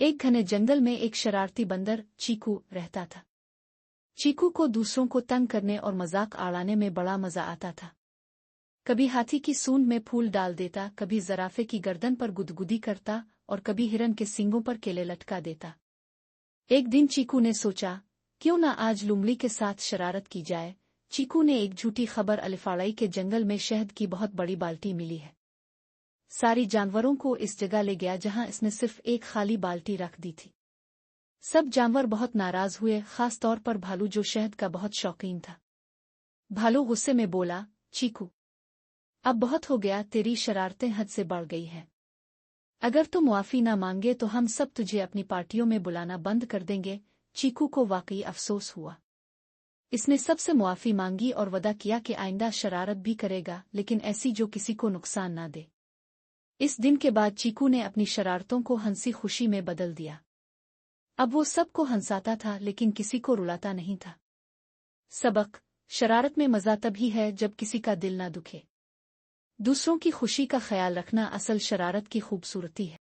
एक घने जंगल में एक शरारती बंदर चीकू रहता था। चीकू को दूसरों को तंग करने और मजाक आड़ाने में बड़ा मजा आता था। कभी हाथी की सूंड में फूल डाल देता, कभी जराफे की गर्दन पर गुदगुदी करता और कभी हिरन के सींगों पर केले लटका देता। एक दिन चीकू ने सोचा, क्यों ना आज लुमड़ी के साथ शरारत की जाए। चीकू ने एक झूठी खबर अलिफाड़ाई के जंगल में शहद की बहुत बड़ी बाल्टी मिली है। सारी जानवरों को इस जगह ले गया जहां इसने सिर्फ एक खाली बाल्टी रख दी थी। सब जानवर बहुत नाराज हुए, खास तौर पर भालू जो शहद का बहुत शौकीन था। भालू गुस्से में बोला, चीकू, अब बहुत हो गया, तेरी शरारतें हद से बढ़ गई हैं। अगर तुम मुआफी ना मांगे तो हम सब तुझे अपनी पार्टियों में बुलाना बंद कर देंगे। चीकू को वाकई अफसोस हुआ। इसने सबसे मुआफी मांगी और वदा किया कि आइंदा शरारत भी करेगा, लेकिन ऐसी जो किसी को नुकसान ना दे। इस दिन के बाद चीकू ने अपनी शरारतों को हंसी खुशी में बदल दिया। अब वो सबको हंसाता था लेकिन किसी को रुलाता नहीं था। सबक: शरारत में मजा तभी है जब किसी का दिल ना दुखे। दूसरों की खुशी का ख्याल रखना असल शरारत की खूबसूरती है।